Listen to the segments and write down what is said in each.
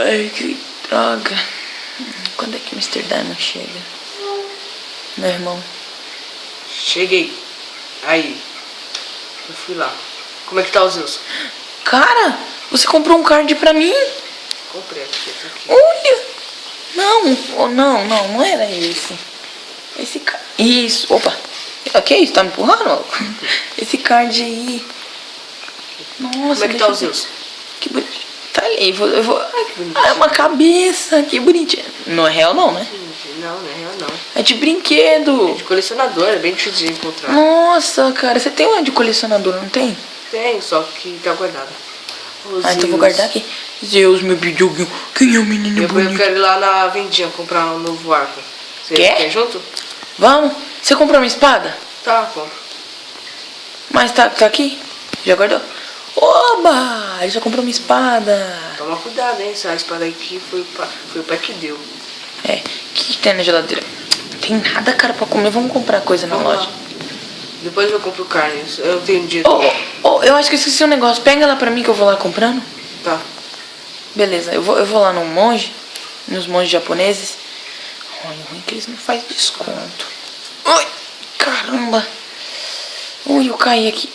Ai, que droga. Quando é que o Mr. Diamond chega? Meu irmão. Cheguei. Aí. Eu fui lá. Como é que tá os Zeus? Cara, você comprou um card pra mim? Comprei aqui, tá aqui. Olha. Não era esse. Esse card. Isso, opa. O que é isso? Tá me empurrando, maluco? Esse card aí. Nossa, Como é que tá os Zeus? Que bonito. Tá ali, eu vou. Ai, que bonitinho. Ah, é uma cabeça, que bonitinho. Não é real não, né? Não, não é real não. É de brinquedo. De colecionador, é bem difícil de encontrar. Nossa, cara, você tem uma de colecionador, não tem? Tem, só que tá guardada. Ah, então eu vou guardar aqui. Zeus, meu videoguinho. Quem é o menino Eu bonito? quero ir lá na vendinha comprar um novo arco. Você quer junto? Vamos. Você comprou uma espada? Tá, compro. Mas tá aqui? Já guardou? Oba! Ele já comprou uma espada. Toma cuidado, hein? Essa espada aqui foi o pai que deu. É, o que tem na geladeira? Tem nada, cara, pra comer. Vamos comprar coisa na Vamos loja. lá. Depois eu compro carne. Eu tenho dia. Eu acho que eu esqueci um negócio. Pega lá pra mim que eu vou lá comprando. Tá. Beleza, eu vou lá nos monges japoneses. Olha, o ruim é que eles não fazem desconto. Ai, caramba. Ui, eu caí aqui.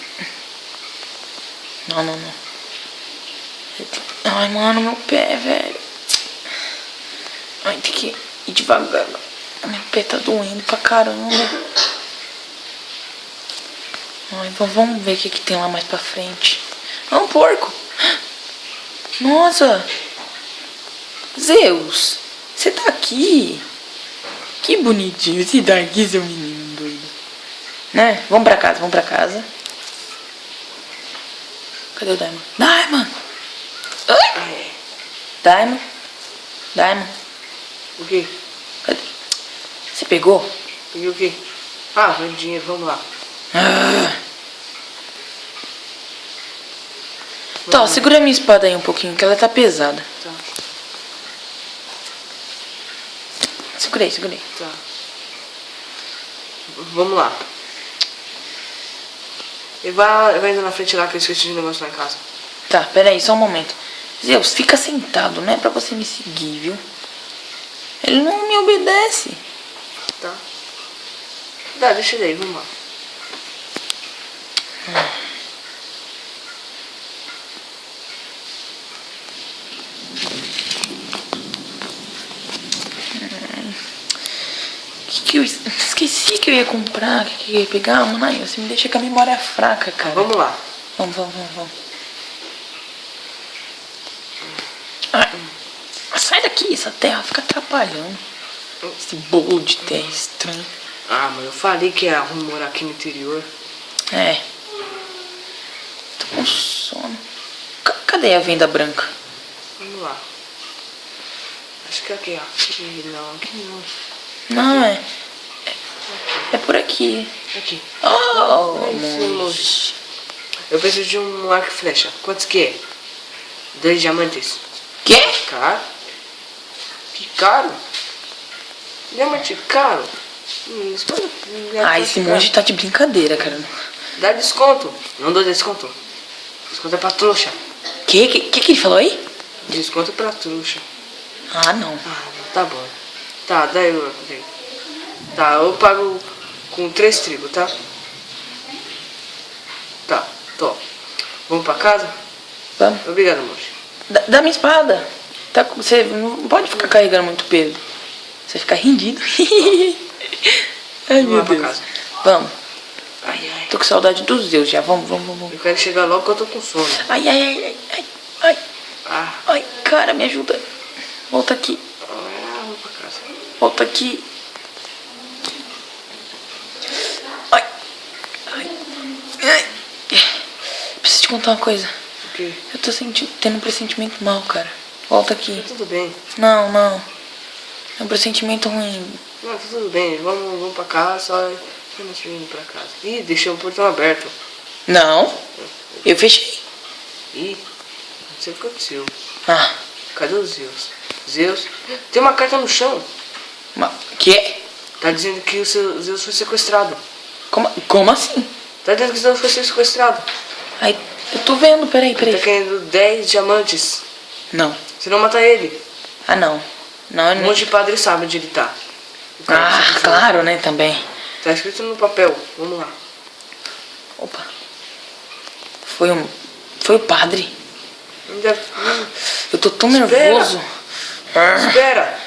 Não. Ai, mano, meu pé, velho. Ai, tem que ir devagar. Meu pé tá doendo pra caramba. Ai, vamos ver o que tem lá mais pra frente. É um porco. Nossa. Zeus, você tá aqui? Que bonitinho. Você tá aqui, seu menino doido. Né? Vamos pra casa. Cadê o Diamond? Diamond! Ai! Diamond. O quê? Cadê? Você pegou? Peguei o quê? Ah, foi dinheiro, vamos lá. Tá, segura a minha espada aí um pouquinho, que ela tá pesada. Tá. Segurei. Tá. Vamos lá. E vai indo na frente lá que eu esqueci de negócio lá em casa. Tá, peraí, só um momento. Zeus, fica sentado, não é pra você me seguir, viu? Ele não me obedece. Tá. Tá, deixa ele aí, vamos lá. Eu esqueci que eu ia comprar, que eu ia pegar, mano. Ai, você me deixa com a memória fraca, cara. Vamos lá. Vamos. Ai, sai daqui, essa terra fica atrapalhando. Esse bolo de terra estranho. Ah, mas eu falei que ia morar aqui no interior. É. Tô com sono. Cadê a venda branca? Vamos lá. Acho que aqui, ó. Aqui não. Não, é por aqui. Aqui. Oh, longe. Eu preciso de um arco e flecha. Quantos que é? 2 diamantes. Quê? Caro? Que caro? Diamante caro? Esse monge tá de brincadeira, cara. Dá desconto. Não dou desconto. Desconto é pra trouxa. Que ele falou aí? Desconto é pra trouxa. Ah, não. Ah, tá bom. Tá, daí eu... Tá, eu pago com 3 trigos, tá? Tá, tô. Vamos pra casa? Vamos. Obrigado, monge. Dá minha espada. Você não pode ficar carregando muito peso. Você fica rendido. Ai, Vamos meu lá pra Deus. casa. Vamos. Ai. Tô com saudade dos Zeus já. Vamos. Eu quero chegar logo que eu tô com sono. Ai. Ah. Ai, cara, me ajuda. Volta aqui. Vou pra casa. Volta aqui. Ai. Preciso te contar uma coisa. O quê? Eu tô tendo um pressentimento mal, cara. Volta aqui. Tá tudo bem. Não. É um pressentimento ruim. Não, tá tudo bem. Vamos pra casa, só nós indo pra casa. Ih, deixei o portão aberto. Não. Eu fechei. Ih, não sei o que aconteceu. Ah. Cadê os Zeus? Zeus? Tem uma carta no chão. Que? Tá dizendo que o seu Zeus foi sequestrado. Como assim? Tá dizendo que o Zeus foi sequestrado. Ai, eu tô vendo, peraí. Tá querendo 10 diamantes. Não. Se não matar ele. Ah, não. Não, eu Um não... monte de padre sabe onde ele tá. O cara que Ah, sempre claro, né, também. fala. Tá escrito no papel. Vamos lá. Opa. Foi o padre. Não deve... Eu tô tão Espera. nervoso. Espera.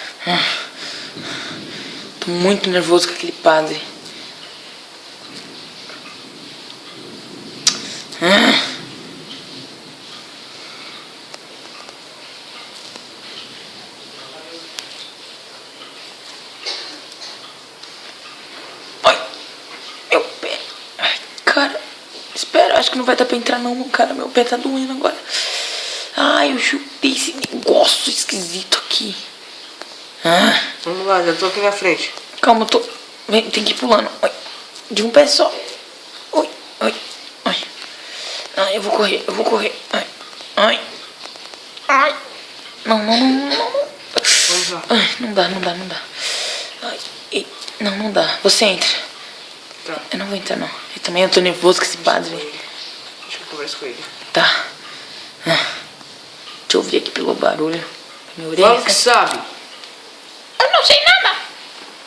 Tô muito nervoso com aquele padre. Ai, meu pé. Ai, cara, espera, acho que não vai dar pra entrar não, cara. Meu pé tá doendo agora. Ai, eu chutei esse negócio esquisito aqui. Vamos lá, já tô aqui na frente. Calma, eu tô... Vem, tem que ir pulando. Ai, de um pé só. Oi, oi, ai. Ai, eu vou correr. Ai, ai. Ai. Não. Vamos lá. Ai, não dá. Ai, não dá. Você entra. Tá. Eu não vou entrar, não. Eu também eu tô nervoso com esse padre. Deixa eu conversar com ele. Tá. Deixa eu ouvir aqui pelo barulho. Minha orelha. Fala o que sabe. Eu não sei nada.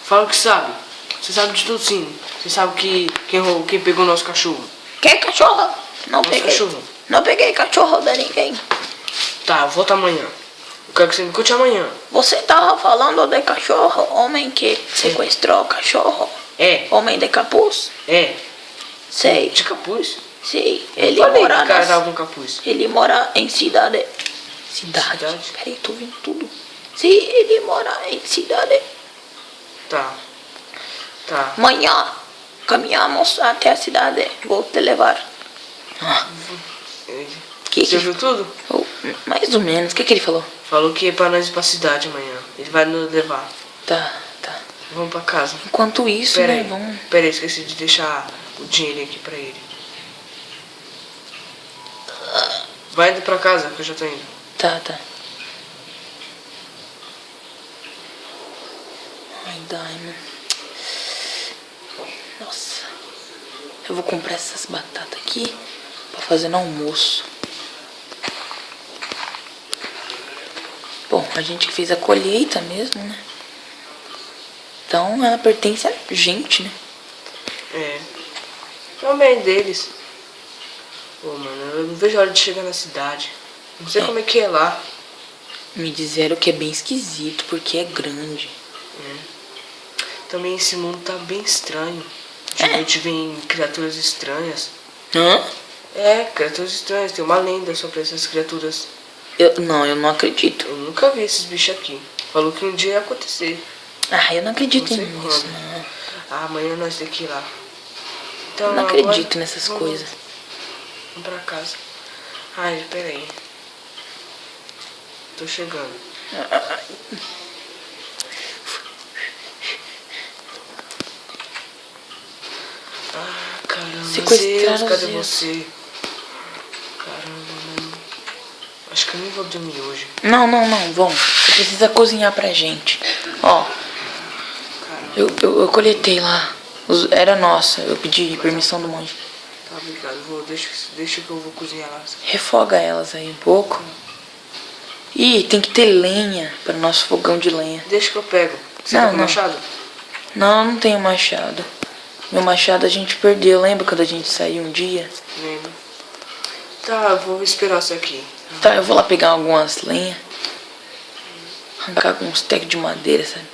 Fala o que sabe. Você sabe de tudo, sim. Você sabe quem pegou nosso cachorro. Que cachorro? Não Nosso peguei. cachorro. Não peguei cachorro de ninguém. Tá, eu volto amanhã. Eu quero que você me conte amanhã. Você tava falando de cachorro, homem que sequestrou cachorro. É. Homem de capuz. É. Sei. De capuz? Sim, ele Falei mora que o cara nas... tava com capuz. Ele mora em cidade. Cidade? Cidade? Peraí, tô vendo tudo. Sim, ele mora em cidade. Tá. Amanhã caminhamos até a cidade. Vou te levar. Você viu tudo? Oh, mais ou menos. O que ele falou? Falou que é pra nós ir pra cidade amanhã. Ele vai nos levar. Tá. Vamos pra casa. Enquanto isso, Pera né? aí. Vamos... Pera aí, esqueci de deixar o dinheiro aqui pra ele. Vai indo pra casa que eu já tô indo. Tá. Ai, Daimon. Nossa. Eu vou comprar essas batatas aqui pra fazer no almoço. Bom, a gente que fez a colheita mesmo, né? Então ela pertence a gente, né? É. Também deles. Pô, mano, eu não vejo a hora de chegar na cidade. Não sei como é que é lá. Me disseram que é bem esquisito porque é grande. Também esse mundo tá bem estranho. De noite vem criaturas estranhas. Hã? É, criaturas estranhas. Tem uma lenda sobre essas criaturas. Eu não acredito. Eu nunca vi esses bichos aqui. Falou que um dia ia acontecer. Ah, eu não acredito Não sei nisso, quando. não. Ah, amanhã nós temos que ir lá. Então, Eu não agora, acredito nessas coisas. Vamos pra casa. Ai, peraí. Tô chegando. Ah, caramba. Sequestraram Zeus, cadê Zeus. você? Caramba, mano. Acho que eu nem vou dormir hoje. Não, vamos. Você precisa cozinhar pra gente. Ó, Caramba. eu coletei lá. Era nossa, eu pedi permissão do monge. Tá, obrigado. Deixa que eu vou cozinhar lá. Refoga elas aí um pouco. Ih, tem que ter lenha para o nosso fogão de lenha. Deixa que eu pego. Você Não, tá com não. machado? Não tenho machado. Meu machado a gente perdeu. Lembra quando a gente saiu um dia? Lembro. Tá, eu vou esperar isso aqui. Tá, eu vou lá pegar algumas lenhas. Arrancar alguns tecos de madeira, sabe?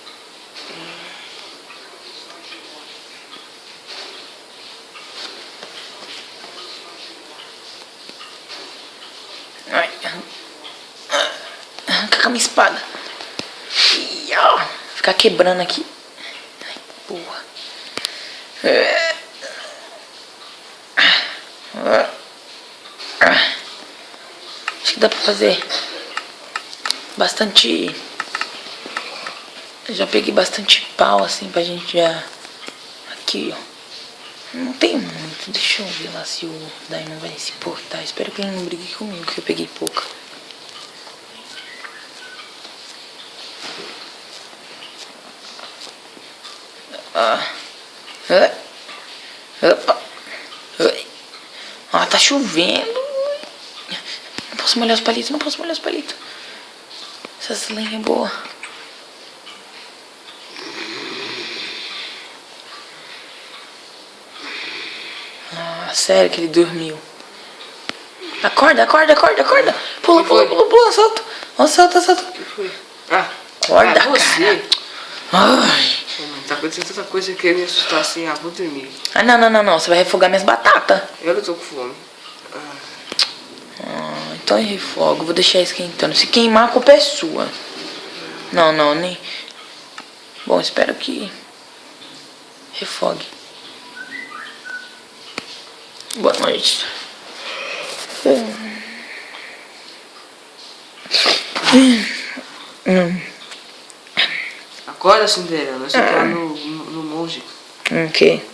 Ai, arrancar com a minha espada. E, ó, ficar quebrando aqui. Ai, porra. Acho que dá pra fazer bastante. Eu já peguei bastante pau assim pra gente já. Aqui, ó. Não tem muito. Deixa eu ver lá se o Daimon vai se portar. Espero que ele não brigue comigo, que eu peguei pouca. Opa. Ah, tá chovendo. Não posso molhar os palitos, Essa lenha é boa. Ah, sério que ele dormiu. Acorda. Pula, solta. Solta. O que foi? Acorda, você. cara. Ai. Pô, mano, tá acontecendo tanta coisa que eu me assustar assim. Vou dormir. Não. Você vai refogar minhas batatas. Eu não tô com fome. Então eu refogo. Vou deixar esquentando. Se queimar, a culpa é sua. Não, nem... Bom, espero que... refogue. Boa noite. Acorda, Cinderela. Você tá no monge. Ok.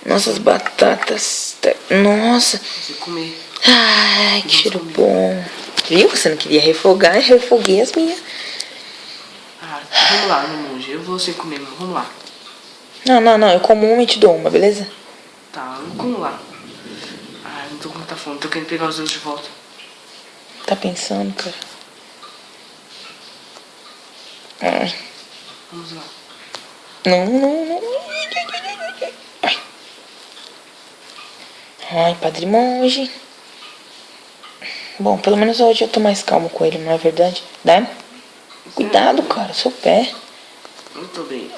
Nossas batatas... Nossa. Você comer. Ai, que cheiro bom. Viu? Você não queria refogar, eu refoguei as minhas. Vamos lá no monge. Eu vou sem comer, mas vamos lá. Não. Eu como uma e te dou uma, beleza? Tá, vamos lá. Não tô com muita fome. Tô querendo pegar os dedos de volta. Tá pensando, cara? Ai. Vamos lá. Não. Ai, Padre Monge. Bom, pelo menos hoje eu tô mais calmo com ele, não é verdade? Dá? Cuidado, cara, seu pé. Eu tô bem.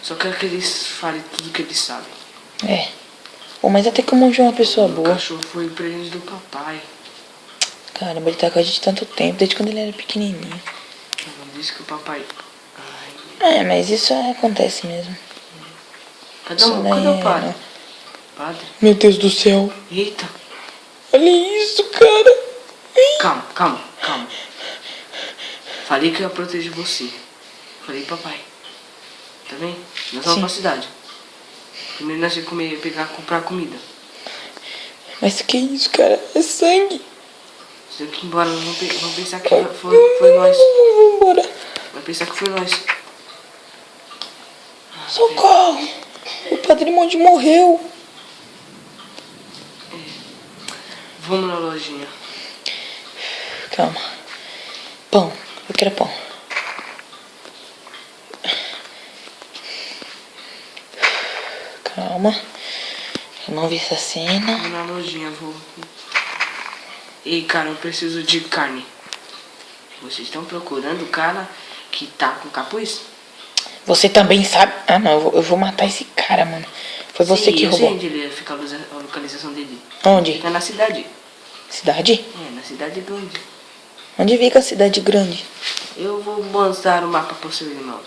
Só quero que eles falem tudo que eles sabem. É. Bom, mas até que o monge é uma pessoa O boa. cachorro foi presente do papai. Caramba, ele tá com a gente tanto tempo, desde quando ele era pequenininho. Ela disse que o papai... Mas isso acontece mesmo. Cadê o padre? Padre? Meu Deus do céu. Eita. Olha isso, cara. Calma. Falei que eu ia proteger você. Falei, papai. Tá bem? Nós vamos pra cidade. Primeiro nós vamos comprar comida. Mas que isso, cara? É sangue. Você tem que ir embora, vão pensar que foi nós. Vamos embora. Vai pensar que foi nós. Socorro. O Padre Monge morreu. Vamos na lojinha. Calma. Pão. Eu quero pão. Calma. Eu não vi essa cena. Vamos na lojinha, vou. Ei, cara, eu preciso de carne. Vocês estão procurando o cara que tá com capuz? Você também sabe... não. Eu vou matar esse cara, mano. Foi você que roubou. Eu sei onde ele fica a localização dele. Onde? Fica na cidade. Cidade? Na cidade grande. Onde fica a cidade grande? Eu vou mostrar o mapa pro seu irmão.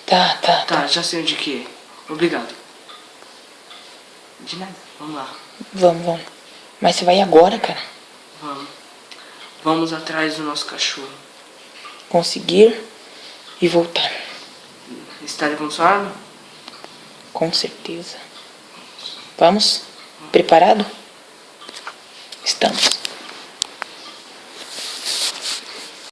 Tá. Já sei onde que é. Obrigado. De nada. Vamos lá. Vamos. Mas você vai agora, cara? Vamos. Vamos atrás do nosso cachorro. Conseguir e voltar. Está levando sua arma? Com certeza. Vamos? Preparado? Estamos.